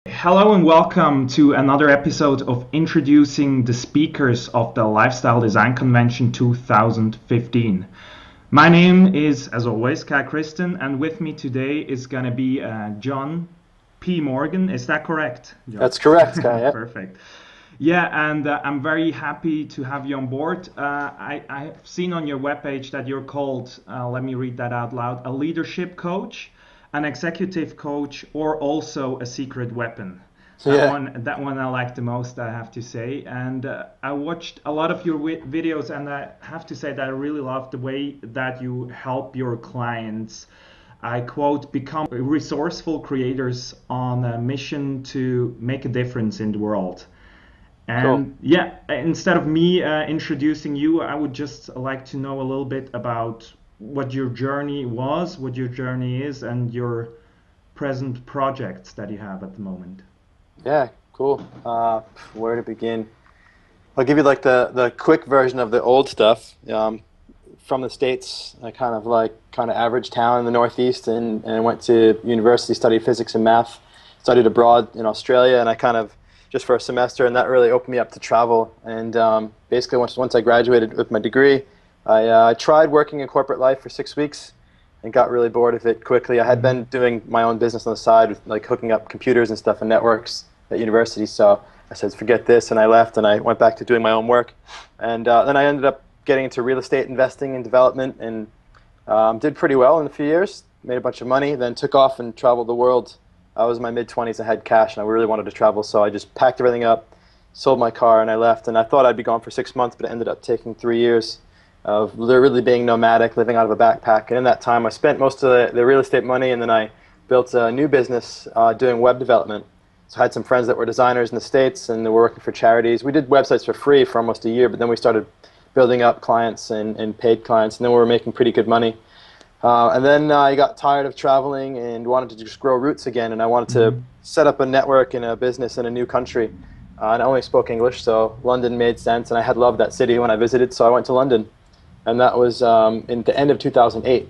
Hello and welcome to another episode of introducing the speakers of the Lifestyle Design Convention 2015. My name is, as always, Kai Kristen, and with me today is going to be John P. Morgan. Is that correct, John? That's correct, Kai. Yeah. Perfect. Yeah, and I'm very happy to have you on board. I've seen on your webpage that you're called, let me read that out loud, a leadership coach, an executive coach, or also a secret weapon. Yeah. That one I like the most, I have to say. And I watched a lot of your videos, and I have to say that I really love the way that you help your clients. I quote, become resourceful creators on a mission to make a difference in the world. Cool. And yeah, instead of me introducing you, I would just like to know a little bit about what your journey was, what your journey is, and your present projects that you have at the moment. Yeah. Cool. Where to begin? I'll give you like the quick version of the old stuff. From the States, I kind of average town in the Northeast, and went to university, studied physics and math, studied abroad in Australia, and I kind of just for a semester, and that really opened me up to travel. And basically, once I graduated with my degree, I tried working in corporate life for 6 weeks and got really bored of it quickly. I had been doing my own business on the side, like hooking up computers and stuff and networks at university. So I said, forget this, and I left, and I went back to doing my own work. And then I ended up getting into real estate investing and development, and did pretty well in a few years, made a bunch of money, then took off and traveled the world. I was in my mid-20s, I had cash, and I really wanted to travel, so I just packed everything up, sold my car, and I left. And I thought I'd be gone for 6 months, but it ended up taking 3 years of really being nomadic, living out of a backpack. And in that time, I spent most of the real estate money, and then I built a new business doing web development. So I had some friends that were designers in the States, and they were working for charities. We did websites for free for almost a year, but then we started building up clients and paid clients, and then we were making pretty good money. And then I got tired of traveling and wanted to just grow roots again, and I wanted to set up a network and a business in a new country. And I only spoke English, so London made sense, and I had loved that city when I visited, so I went to London. And that was in the end of 2008.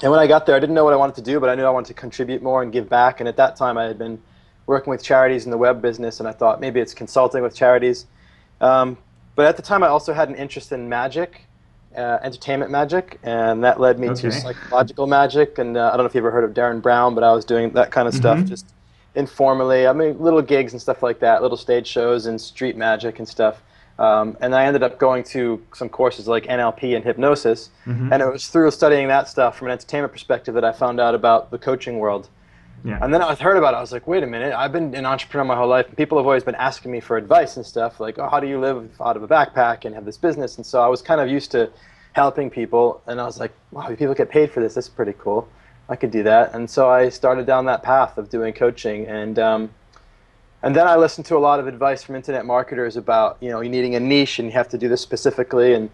And when I got there, I didn't know what I wanted to do, but I knew I wanted to contribute more and give back. And at that time, I had been working with charities in the web business, and I thought maybe it's consulting with charities. But at the time, I also had an interest in magic. Entertainment magic, and that led me to psychological magic. And I don't know if you've ever heard of Darren Brown, but I was doing that kind of stuff just informally. I mean, little gigs and stuff like that, little stage shows and street magic and stuff. And I ended up going to some courses like NLP and hypnosis, and it was through studying that stuff from an entertainment perspective that I found out about the coaching world. Yeah. And then I heard about it. I was like, wait a minute, I've been an entrepreneur my whole life, and people have always been asking me for advice and stuff, like, oh, how do you live out of a backpack and have this business? And so I was kind of used to helping people, and I was like, wow, people get paid for this. This is pretty cool. I could do that. And so I started down that path of doing coaching. And then I listened to a lot of advice from internet marketers about, you needing a niche and you have to do this specifically. And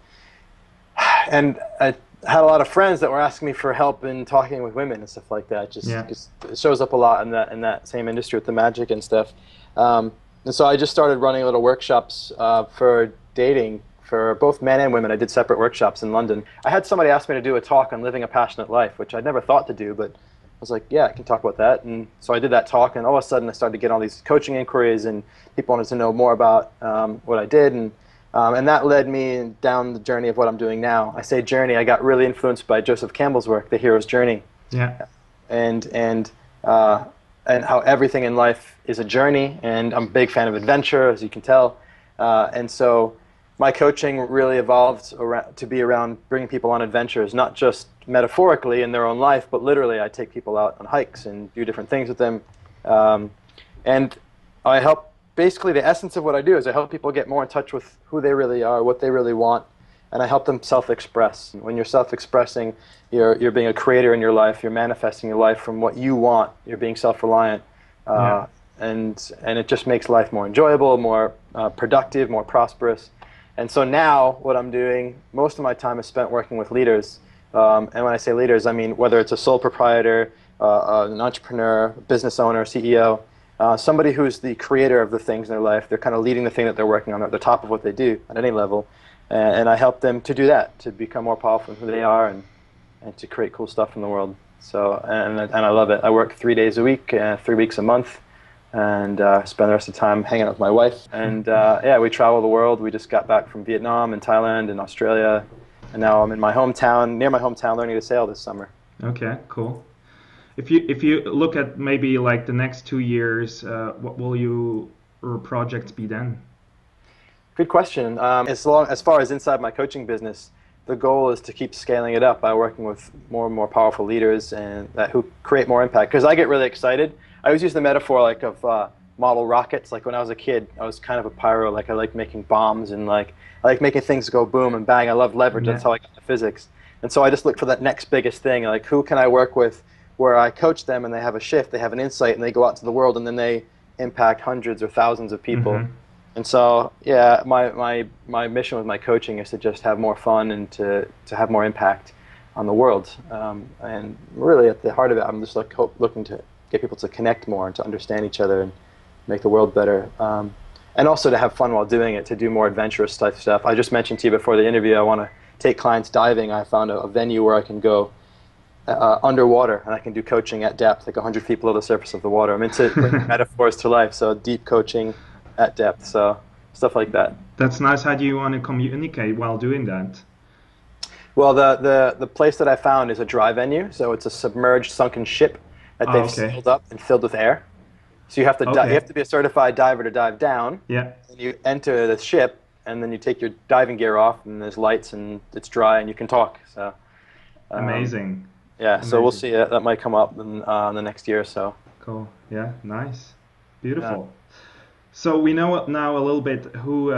I had a lot of friends that were asking me for help in talking with women and stuff like that. Just it shows up a lot in that same industry with the magic and stuff. And so I just started running little workshops for dating for both men and women. I did separate workshops in London. I had somebody ask me to do a talk on living a passionate life, which I'd never thought to do, but I was like, yeah, I can talk about that. And so I did that talk, and all of a sudden I started to get all these coaching inquiries, and people wanted to know more about what I did. And that led me down the journey of what I'm doing now. I say journey, I got really influenced by Joseph Campbell's work, The Hero's Journey. Yeah. And how everything in life is a journey, and I'm a big fan of adventure, as you can tell. And so my coaching really evolved to be around bringing people on adventures, not just metaphorically in their own life, but literally I take people out on hikes and do different things with them. And I help, basically the essence of what I do is I help people get more in touch with who they really are, what they really want, and I help them self-express. When you're self-expressing, you're being a creator in your life, you're manifesting your life from what you want, you're being self-reliant. And it just makes life more enjoyable, more productive, more prosperous. And so now what I'm doing, most of my time is spent working with leaders. And when I say leaders, I mean whether it's a sole proprietor, an entrepreneur, business owner, CEO, somebody who's the creator of the things in their life. They're kind of leading the thing that they're working on. They're at the top of what they do at any level. And I help them to do that, to become more powerful in who they are and to create cool stuff in the world. So, and I love it. I work 3 days a week, 3 weeks a month. and spend the rest of the time hanging out with my wife. And yeah, we travel the world. We just got back from Vietnam and Thailand and Australia, and now I'm in my hometown, near my hometown, learning to sail this summer. Okay, cool. If you look at maybe like the next 2 years, what will your projects be then? Good question. As far as inside my coaching business, the goal is to keep scaling it up by working with more and more powerful leaders and that who create more impact. Because I get really excited. I always use the metaphor like of model rockets. Like when I was a kid, I was kind of a pyro. Like I like making bombs and like I like making things go boom and bang. I love leverage. Yeah. That's how I got into physics. And so I just look for that next biggest thing. Like who can I work with where I coach them and they have a shift, they have an insight, and they go out to the world and then they impact hundreds or thousands of people. Mm-hmm. And so, yeah, my mission with my coaching is to just have more fun and to have more impact on the world. And really, at the heart of it, I'm just looking to get people to connect more and to understand each other and make the world better. And also to have fun while doing it, to do more adventurous type stuff. I just mentioned to you before the interview, I want to take clients diving. I found a venue where I can go underwater and I can do coaching at depth, like 100 feet below the surface of the water. I'm into bringing metaphors to life, so deep coaching at depth, so stuff like that. That's nice. How do you want to communicate while doing that? Well, the place that I found is a dry venue, so it's a submerged, sunken ship that they've Okay. sealed up and filled with air. So you have to you Okay. have to be a certified diver to dive down. Yeah. And you enter the ship, and then you take your diving gear off, and there's lights, and it's dry, and you can talk. So Amazing. yeah, so we'll Amazing. see. That might come up in the next year or so. Cool. Yeah. Nice. Yeah. Beautiful. So we know now a little bit who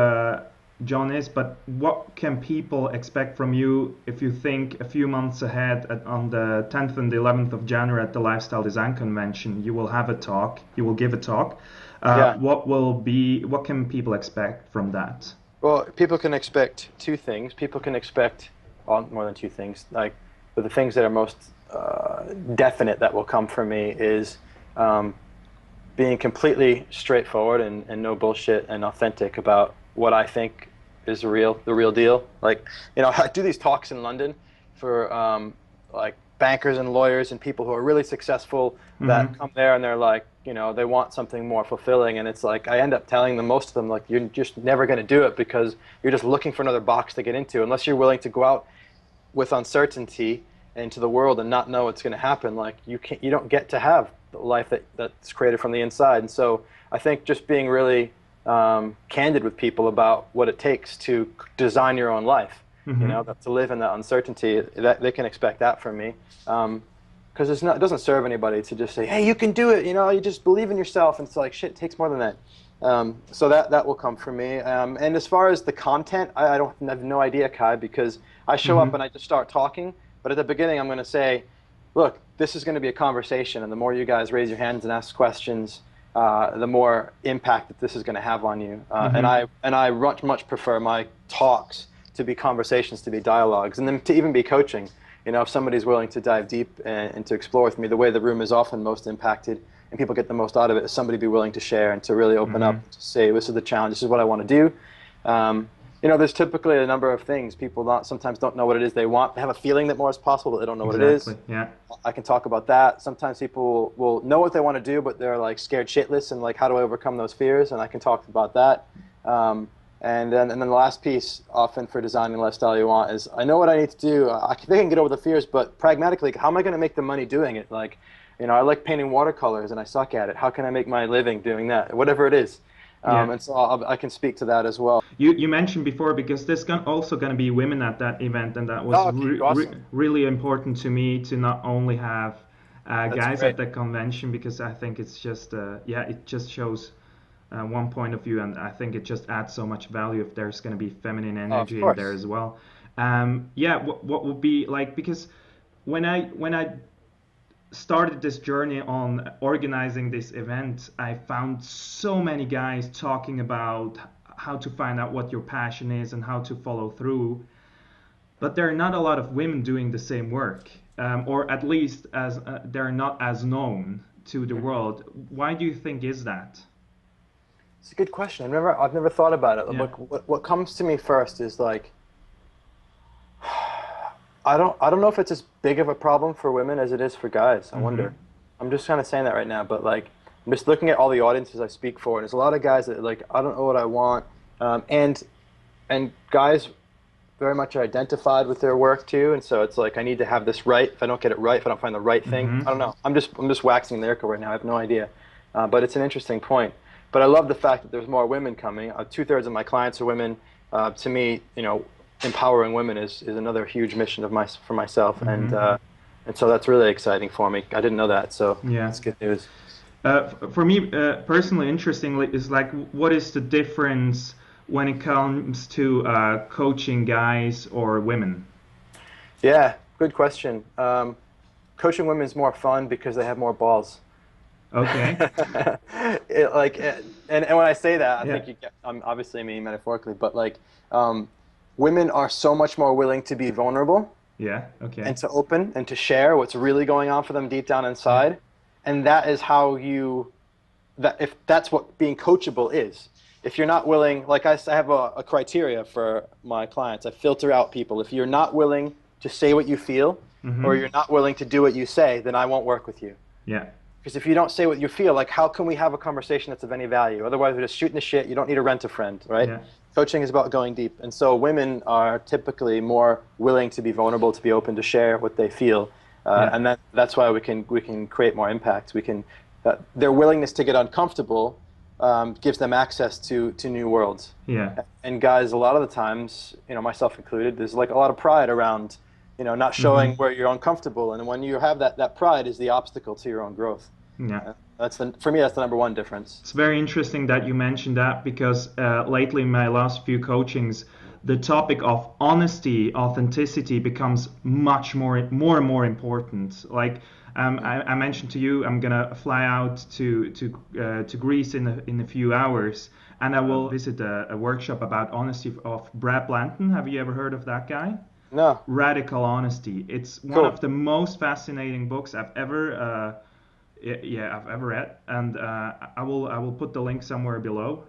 John is, but what can people expect from you if you think a few months ahead on the 10th and the 11th of January at the Lifestyle Design Convention, you will have a talk, you will give a talk. Yeah. What can people expect from that? Well, people can expect two things. People can expect, well, more than two things. Like, but the things that are most definite that will come from me is being completely straightforward and no bullshit and authentic about what I think is the real deal. Like, I do these talks in London for like bankers and lawyers and people who are really successful that Mm-hmm. come there and they're like, they want something more fulfilling. And it's like, I end up telling them, most of them, like, you're just never going to do it because you're just looking for another box to get into. Unless you're willing to go out with uncertainty into the world and not know what's going to happen, like you don't get to have the life that's created from the inside. And so I think just being really candid with people about what it takes to design your own life, Mm-hmm. to live in that uncertainty, that they can expect that from me. Because it doesn't serve anybody to just say, hey, you can do it, you just believe in yourself. And it's like, shit, it takes more than that. So that will come from me. And as far as the content, I have no idea, Kai, because I show up Mm-hmm. and I just start talking. But at the beginning, I'm going to say, look, this is going to be a conversation. And the more you guys raise your hands and ask questions, the more impact that this is going to have on you. Mm-hmm. And I much prefer my talks to be conversations, to be dialogues, and then to even be coaching. If somebody's willing to dive deep and to explore with me, the way the room is often most impacted and people get the most out of it is somebody be willing to share and to really open up, Mm-hmm. to say, this is the challenge, this is what I want to do. There's typically a number of things. People sometimes don't know what it is they want. They have a feeling that more is possible, but they don't know what it is. Exactly. Yeah. I can talk about that. Sometimes people will know what they want to do, but they're like scared shitless and like, how do I overcome those fears? And I can talk about that. And then the last piece, often for designing the lifestyle you want, is I know what I need to do. They can get over the fears, but pragmatically, how am I going to make the money doing it? Like, I like painting watercolors and I suck at it. How can I make my living doing that? Whatever it is. Yeah. And so I can speak to that as well. You mentioned before, because there's also going to be women at that event, and that was Oh, okay, awesome. really important to me to not only have That's guys great. at the convention, because I think it's just it just shows one point of view, and I think it just adds so much value if there's going to be feminine Oh, of energy in there course. as well. What would be like, because when I started this journey on organizing this event, I found so many guys talking about how to find out what your passion is and how to follow through. But there are not a lot of women doing the same work, or at least as they're not as known to the Mhm. world. Why do you think is that? It's a good question. I've never thought about it. Yeah. Look, what comes to me first is like, I don't know if it's as big of a problem for women as it is for guys. I Mm-hmm. wonder. I'm just kind of saying that right now, but like I'm just looking at all the audiences I speak for, and there's a lot of guys that like, I don't know what I want, and guys very much identified with their work too, and so it's like I need to have this right. If I don't get it right, if I don't find the right thing, I don't know. I'm just waxing lyrical right now. I have no idea, but it's an interesting point. But I love the fact that there's more women coming. 2/3 of my clients are women. To me, empowering women is another huge mission of for myself, and so that's really exciting for me. I didn't know that, so Yeah. it's good news. For me, personally, interestingly, is like, what is the difference when it comes to coaching guys or women? Yeah, good question. Coaching women is more fun because they have more balls. Okay. And when I say that, I Yeah. think I'm obviously meaning metaphorically, but like, women are so much more willing to be vulnerable Yeah. Okay. and to open and to share what's really going on for them deep down inside, and that is how if that's what being coachable is. If you're not willing, like I have a criteria for my clients. I filter out people. If you're not willing to say what you feel, or you're not willing to do what you say, then I won't work with you. Yeah. Because if you don't say what you feel, like how can we have a conversation that's of any value? Otherwise, we're just shooting the shit. You don't need to rent a friend, right? Yeah. Coaching is about going deep. And so women are typically more willing to be vulnerable, to be open, to share what they feel. And that's why we can create more impact. Their willingness to get uncomfortable gives them access to new worlds. Yeah. And guys, a lot of the times, myself included, there's like a lot of pride around not showing where you're uncomfortable, and when you have that pride is the obstacle to your own growth. Yeah. For me, that's the number one difference. It's very interesting that you mentioned that, because lately in my last few coachings, the topic of honesty, authenticity becomes more and more important. Like I mentioned to you, I'm gonna fly out to Greece in a few hours, and I will visit a workshop about honesty of Brad Blanton. Have you ever heard of that guy? No. Radical Honesty. It's one Cool. of the most fascinating books I've ever read, and I will put the link somewhere below.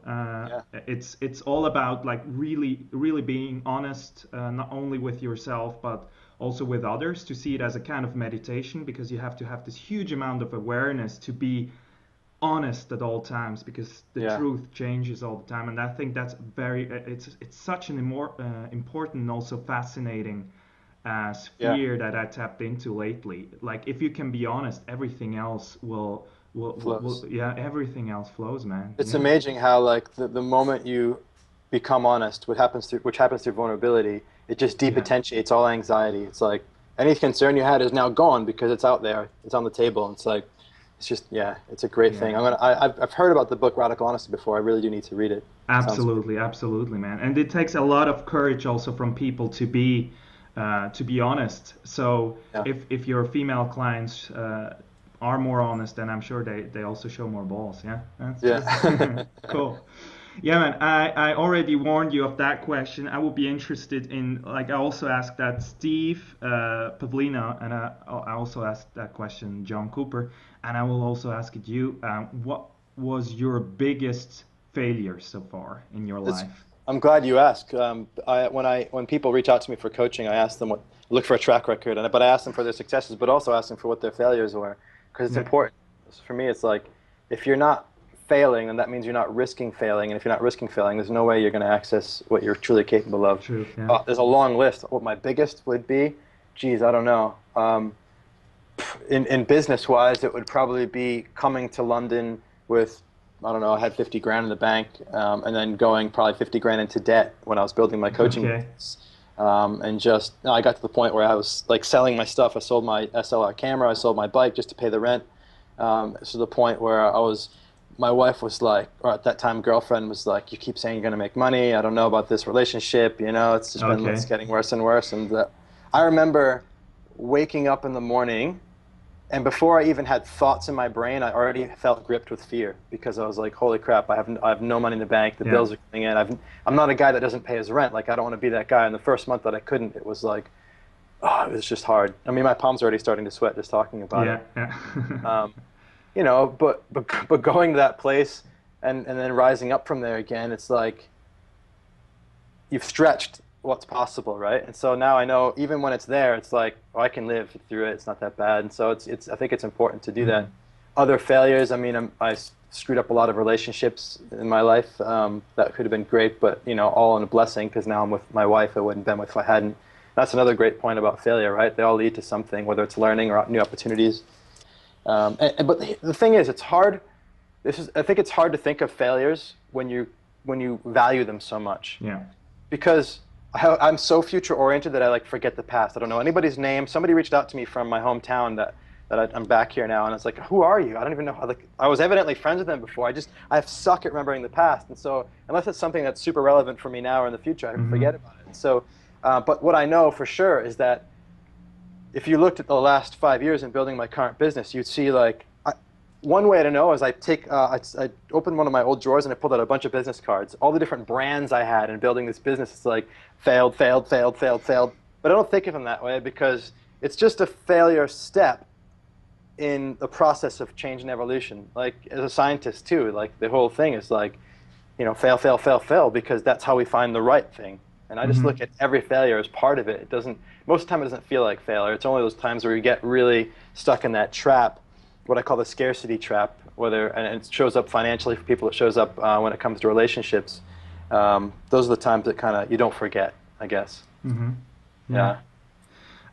It's all about like really being honest, not only with yourself but also with others, to see it as a kind of meditation, because you have to have this huge amount of awareness to be honest at all times, because the truth changes all the time. And I think that's it's such an important and also fascinating sphere that I tapped into lately. Like, if you can be honest, everything else will everything else flows, man. It's amazing how like the moment you become honest, which happens through vulnerability, it just depotentiates all anxiety. It's like any concern you had is now gone because it's out there, it's on the table. It's like, it's just, it's a great thing. I've heard about the book Radical Honesty before. I really do need to read it. Absolutely, man. And it takes a lot of courage also from people to be honest. So if your female clients are more honest, then I'm sure they also show more balls. Yeah. Cool. Yeah, man. I already warned you of that question. I would be interested in, like, I also asked that Steve Pavlina, and I also asked that question John Cooper, and I will also ask it you. What was your biggest failure so far in your life? I'm glad you asked. When people reach out to me for coaching, I ask them look for a track record, but I ask them for their successes, but also ask them for what their failures were, because it's important. For me, it's like, if you're not failing, then that means you're not risking failing, and if you're not risking failing, there's no way you're going to access what you're truly capable of. True. Yeah. There's a long list. What my biggest would be, geez, I don't know. In business-wise, it would probably be coming to London with, I don't know, I had 50 grand in the bank, and then going probably 50 grand into debt when I was building my coaching business. And I got to the point where I was like selling my stuff. I sold my SLR camera, I sold my bike just to pay the rent. To the point where my wife was like, or at that time girlfriend was like, you keep saying you're going to make money. I don't know about this relationship. It's just it's getting worse and worse. And I remember waking up in the morning, and before I even had thoughts in my brain, I already felt gripped with fear, because I was like, holy crap, I have no money in the bank. The bills are coming in. I'm not a guy that doesn't pay his rent. Like, I don't want to be that guy. And the first month that I couldn't, it was like, it was just hard. I mean, my palms are already starting to sweat just talking about it. But going to that place and then rising up from there again, it's like you've stretched what's possible, right? And so now I know, even when it's there, it's like, I can live through it. It's not that bad. And so I think it's important to do that. Other failures, I mean, I screwed up a lot of relationships in my life that could have been great, but all in a blessing because now I'm with my wife I wouldn't have been with if I hadn't. That's another great point about failure, right? They all lead to something, whether it's learning or new opportunities. But the thing is, it's hard. I think it's hard to think of failures when you value them so much. Yeah. Because I'm so future oriented that I like forget the past. I don't know anybody's name. Somebody reached out to me from my hometown that I'm back here now, and it's like, who are you? I don't even know. Like, I was evidently friends with them before. I suck at remembering the past, and so unless it's something that's super relevant for me now or in the future, I forget about it. So, but what I know for sure is that if you looked at the last 5 years in building my current business, you'd see like one way to know is I opened one of my old drawers and I pulled out a bunch of business cards, all the different brands I had in building this business. It's like failed, failed, failed, failed, failed. But I don't think of them that way because it's just a failure step in the process of change and evolution. Like as a scientist too, like the whole thing is like, fail, fail, fail, fail, because that's how we find the right thing. And I just look at every failure as part of it. It doesn't, most of the time it doesn't feel like failure. It's only those times where you get really stuck in that trap, what I call the scarcity trap, and it shows up financially for people, it shows up when it comes to relationships. Those are the times that kind of you don't forget, I guess. Yeah.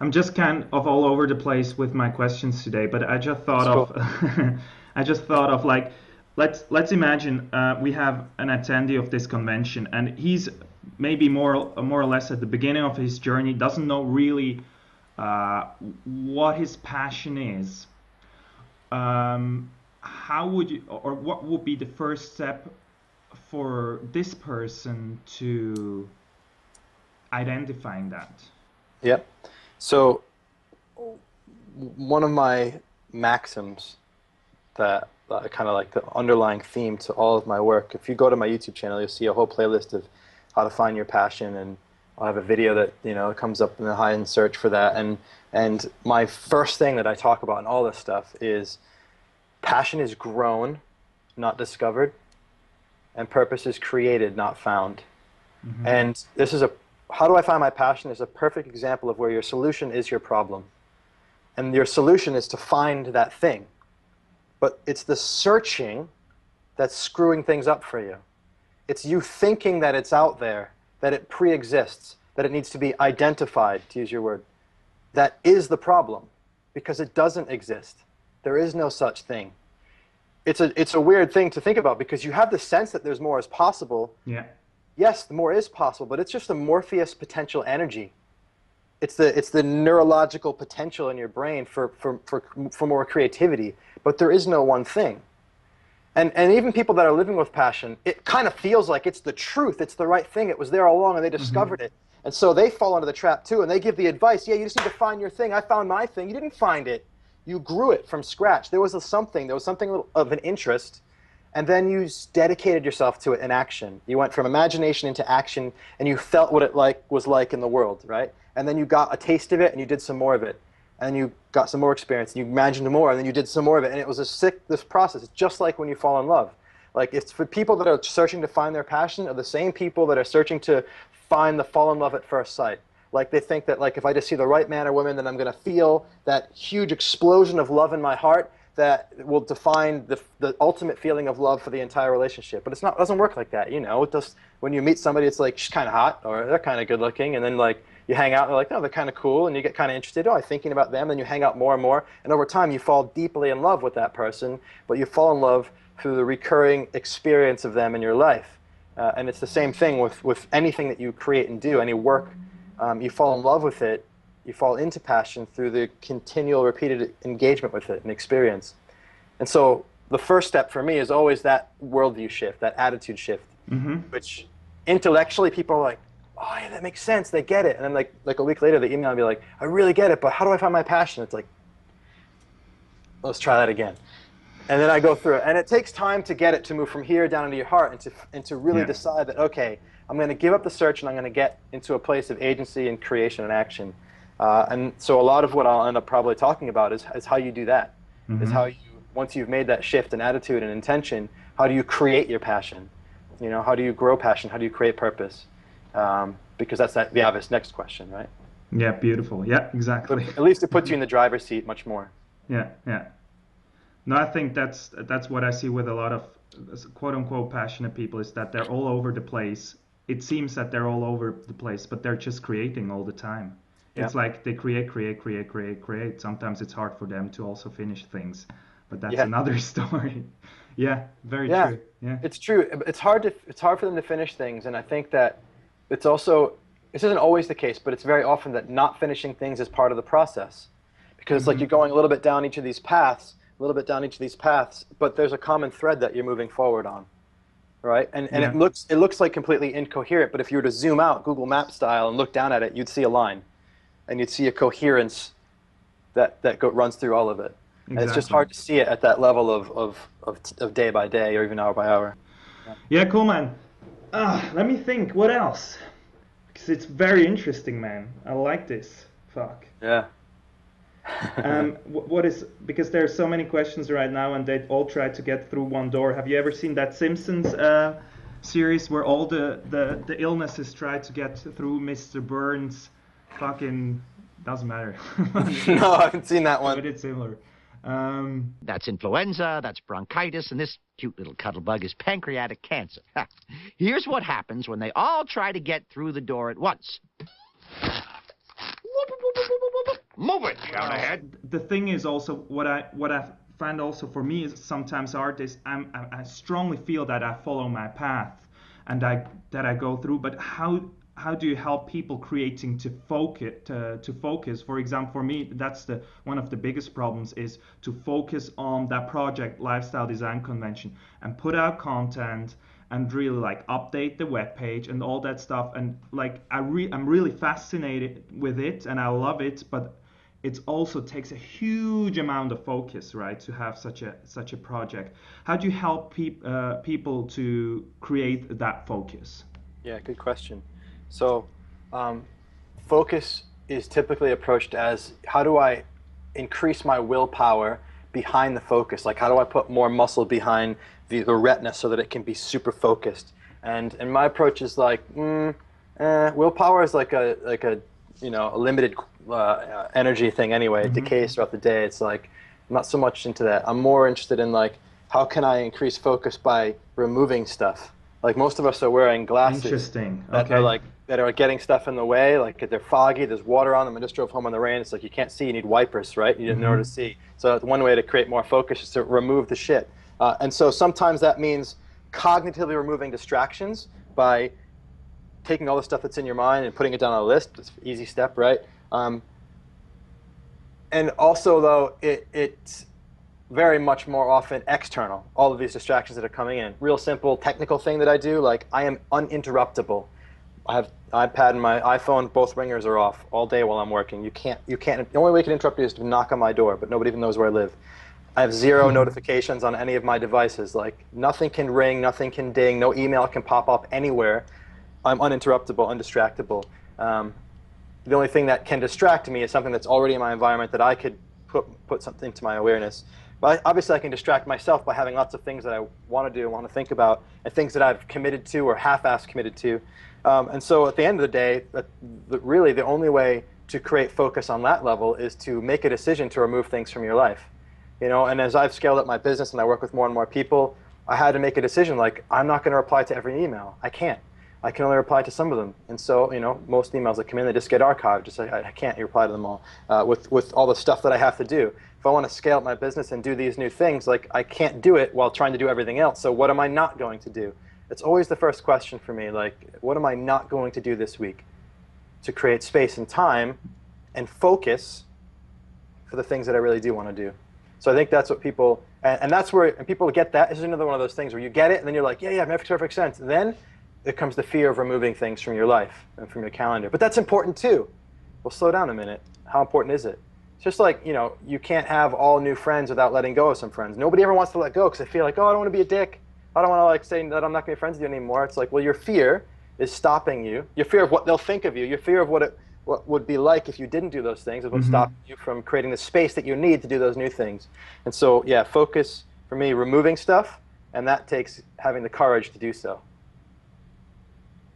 I'm just kind of all over the place with my questions today, but I just thought of like, let's imagine we have an attendee of this convention, and he's maybe more or less at the beginning of his journey, doesn't know really what his passion is. How would you, or what would be the first step for this person to identifying that? Yep. So one of my maxims that kind of like the underlying theme to all of my work, if you go to my YouTube channel, you'll see a whole playlist of how to find your passion, and I'll have a video that comes up in the high-end search for that. And my first thing that I talk about in all this stuff is passion is grown, not discovered, and purpose is created, not found. And this is how do I find my passion is a perfect example of where your solution is your problem. And your solution is to find that thing. But it's the searching that's screwing things up for you. It's you thinking that it's out there, that it pre-exists, that it needs to be identified, to use your word. That is the problem, because it doesn't exist. There is no such thing. It's a weird thing to think about, because you have the sense that there's more is possible. Yeah. Yes, the more is possible, but it's just a Morpheus potential energy. It's the neurological potential in your brain for more creativity, but there is no one thing. And even people that are living with passion, it kind of feels like it's the truth, it's the right thing, it was there all along and they discovered it. And so they fall into the trap too, and they give the advice, yeah, you just need to find your thing. I found my thing. You didn't find it. You grew it from scratch. There was something of an interest, and then you dedicated yourself to it in action. You went from imagination into action, and you felt what it was like in the world, right? And then you got a taste of it, and you did some more of it. And you got some more experience, and you imagined more, and then you did some more of it. And it was this process. It's just like when you fall in love. Like, it's for people that are searching to find their passion are the same people that are searching to find the fall in love at first sight. Like, they think that, like, if I just see the right man or woman, then I'm going to feel that huge explosion of love in my heart that will define the ultimate feeling of love for the entire relationship. But it doesn't work like that, you know. It just, when you meet somebody, it's like, she's kind of hot, or they're kind of good looking, and then, like, you hang out and they're like, no, they're kind of cool, and you get kind of interested. Oh, I'm thinking about them. Then you hang out more and more, and over time you fall deeply in love with that person, but you fall in love through the recurring experience of them in your life. And it's the same thing with anything that you create and do, any work. You fall in love with it, you fall into passion through the continual repeated engagement with it and experience. And so the first step for me is always that worldview shift, that attitude shift, which intellectually people are like, oh yeah, that makes sense, they get it. And then like a week later they email me like, I really get it, but how do I find my passion? It's like, let's try that again. And then I go through it. And it takes time to get it to move from here down into your heart and to really decide that, okay, I'm going to give up the search and I'm going to get into a place of agency and creation and action. And so a lot of what I'll end up probably talking about is how you do that. Is how you, once you've made that shift in attitude and intention, how do you create your passion? You know, how do you grow passion? How do you create purpose? Because that's the obvious next question, right? Yeah, beautiful. Yeah, exactly. But at least it puts you in the driver's seat much more. Yeah, yeah. No, I think that's what I see with a lot of quote unquote passionate people is that they're all over the place. It seems that they're all over the place, but they're just creating all the time. Yeah. It's like they create. Sometimes it's hard for them to also finish things, but that's Yeah. another story. Yeah, very Yeah, true. Yeah. it's true. It's hard for them to finish things, and I think that it's also this isn't always the case, but it's very often that not finishing things is part of the process, because like Hmm. you're going a little bit down each of these paths, a little bit down each of these paths, but there's a common thread that you're moving forward on, right? And Yeah. it looks like completely incoherent, but if you were to zoom out Google Map style and look down at it, you'd see a line, and you'd see a coherence that runs through all of it. And it's just Exactly. hard to see it at that level of day by day or even hour by hour. Yeah. Yeah, cool, man. Let me think. What else? Because it's very interesting, man. I like this. Fuck. Yeah. What is because there are so many questions right now, and they all try to get through one door. Have you ever seen that Simpsons series where all the illnesses try to get through Mr. Burns? Fucking doesn't matter. No, I haven't seen that But one. it's similar. That's influenza, that's bronchitis, and this cute little cuddlebug is pancreatic cancer. Here's what happens when they all try to get through the door at once. Move it, shout ahead. The thing is also what I find also for me is sometimes art is I strongly feel that I follow my path and that I go through, but how do you help people creating to focus? For example, for me, that's the one of the biggest problems is to focus on that project, lifestyle design convention, and put out content and really like update the web page and all that stuff. And like I'm really fascinated with it and I love it, but it also takes a huge amount of focus, right, to have such a project. How do you help people to create that focus? Yeah, good question. So, focus is typically approached as how do I increase my willpower behind the focus? Like, how do I put more muscle behind the retina so that it can be super focused? And my approach is like, willpower is like a a limited energy thing anyway. It Hmm. decays throughout the day. It's like I'm not so much into that. I'm more interested in like how can I increase focus by removing stuff. Like most of us are wearing glasses Interesting. that are Okay. like that are getting stuff in the way. Like they're foggy. There's water on them. I just drove home in the rain. It's like you can't see. You need wipers, right? You in order to Hmm. see. So one way to create more focus is to remove the shit. And so sometimes that means cognitively removing distractions by taking all the stuff that's in your mind and putting it down on a list. It's an easy step, right? And also, though, it's very much more often external. All of these distractions that are coming in. Real simple technical thing that I do, like I am uninterruptible. I have iPad and my iPhone, both ringers are off all day while I'm working. You can't, the only way you can interrupt me is to knock on my door, but nobody even knows where I live. I have zero notifications on any of my devices. Like nothing can ring, nothing can ding, no email can pop up anywhere. I'm uninterruptible, undistractible. The only thing that can distract me is something that's already in my environment that I could put something to my awareness. But obviously I can distract myself by having lots of things that I want to do, want to think about, and things that I've committed to or half-assed committed to. And so at the end of the day, really the only way to create focus on that level is to make a decision to remove things from your life. And as I've scaled up my business and I work with more and more people, I had to make a decision like, I'm not going to reply to every email. I can't. I can only reply to some of them. And so, most emails that come in, they just get archived. Just like, I can't reply to them all with all the stuff that I have to do. If I want to scale up my business and do these new things, like I can't do it while trying to do everything else. So what am I not going to do? It's always the first question for me, like, what am I not going to do this week to create space and time and focus for the things that I really do want to do? So I think that's what people, and that's where, and people get that. This is another one of those things where you get it, and then you're like, yeah, it makes perfect sense. And then it comes the fear of removing things from your life and from your calendar. But that's important too. Well, slow down a minute. How important is it? It's just like, you can't have all new friends without letting go of some friends. Nobody ever wants to let go because they feel like, oh, I don't want to be a dick. I don't want to like say that I'm not going to be friends with you anymore. It's like, well, your fear is stopping you. Your fear of what they'll think of you. Your fear of what would be like if you didn't do those things is what stops you from creating the space that you need to do those new things. And so, yeah, focus for me, removing stuff, and that takes having the courage to do so.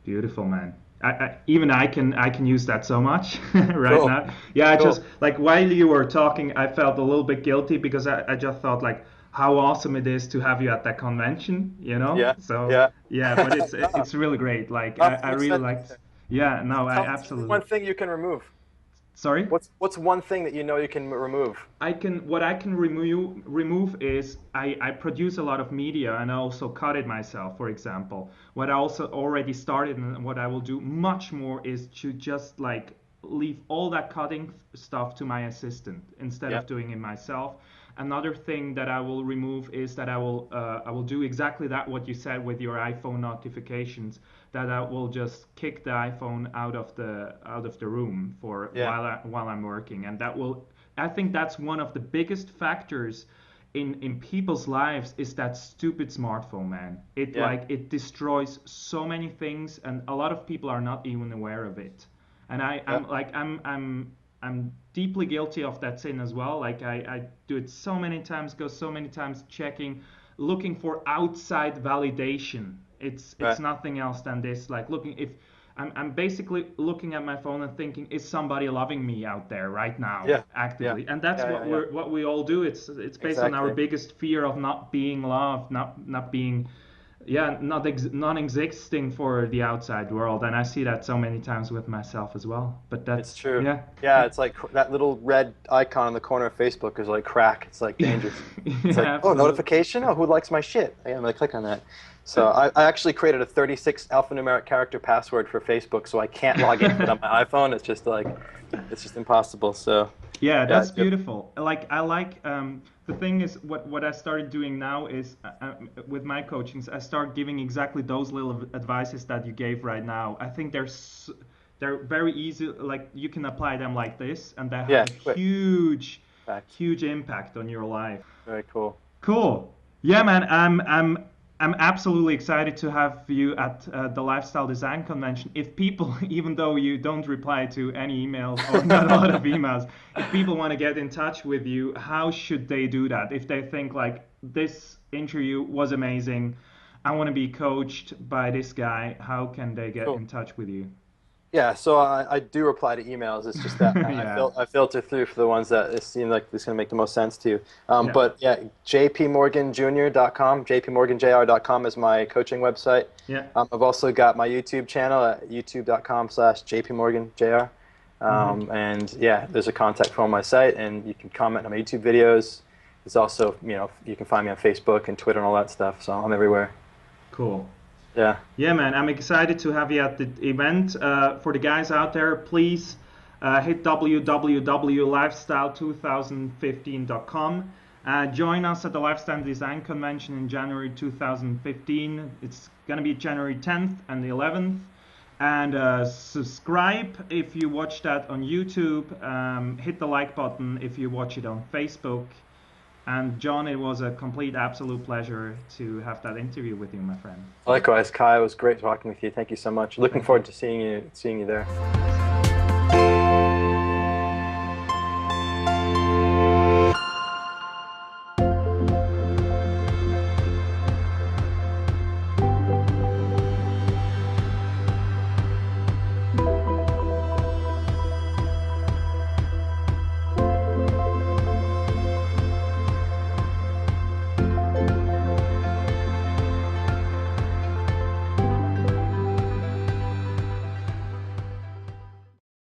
Beautiful, man. I can use that so much right Cool. now. Yeah, I Cool. just like while you were talking, I felt a little bit guilty because I just thought like, how awesome it is to have you at that convention, you know? Yeah, So yeah. yeah, but it's really great. Like I really liked. Yeah, no, I Tell me absolutely. one thing you can remove. Sorry? What's one thing that you know you can remove? What I can remove is I produce a lot of media and I also cut it myself, for example. What I also already started and what I will do much more is to just like leave all that cutting stuff to my assistant instead Yeah, of doing it myself. Another thing that I will remove is that I will do exactly that what you said with your iPhone notifications, that I will just kick the iPhone out of the room for yeah, while I'm working, and that will, I think that's one of the biggest factors in people's lives is that stupid smartphone, man. It yeah, like it destroys so many things, and a lot of people are not even aware of it. And yeah, I'm deeply guilty of that sin as well. Like I do it so many times, go so many times checking, looking for outside validation. It's right. nothing else than this. Like looking if I'm basically looking at my phone and thinking, is somebody loving me out there right now, Yeah, yeah, actively? And that's yeah, yeah, yeah. what we all do. It's based on our Exactly. biggest fear of not being loved, not being, yeah, non-existing for the outside world. And I see that so many times with myself as well. But It's that's true. yeah, Yeah, it's like that little red icon in the corner of Facebook is like crack. It's like dangerous. It's yeah, like, oh, absolutely. notification? Oh, who likes my shit? I'm gonna click on that. So I actually created a 36 alphanumeric character password for Facebook, so I can't log into it on my iPhone. It's just like, it's just impossible. So, Yeah, yeah, that's beautiful. Like I like the thing is what I started doing now is with my coachings, I start giving exactly those little advices that you gave right now. I think they're very easy. Like you can apply them like this, and they have yeah, a quick. Fact. huge impact on your life. Very cool. Cool. Yeah, man. I'm absolutely excited to have you at the Lifestyle Design Convention. If people, even though you don't reply to any emails or not a lot of emails, if people want to get in touch with you, how should they do that? If they think like this interview was amazing, I want to be coached by this guy, how can they get Cool. in touch with you? Yeah, so I do reply to emails. It's just that Yeah. I filter through for the ones that it seem like it's going to make the most sense to you. Yeah. But yeah, jpmorganjr.com, jpmorganjr.com is my coaching website. Yeah. I've also got my YouTube channel at youtube.com/jpmorganjr. Hmm. And yeah, there's a contact form on my site, and you can comment on my YouTube videos. There's also, you can find me on Facebook and Twitter and all that stuff. So I'm everywhere. Cool. Yeah. Yeah, man, I'm excited to have you at the event. For the guys out there, please hit www.lifestyle2015.com. Join us at the Lifestyle Design Convention in January 2015. It's going to be January 10th and the 11th. And subscribe if you watch that on YouTube. Hit the like button if you watch it on Facebook. And John, it was a complete absolute pleasure to have that interview with you, my friend. Likewise, Kai, it was great talking with you. Thank you so much. Looking Thank you. forward to seeing you there.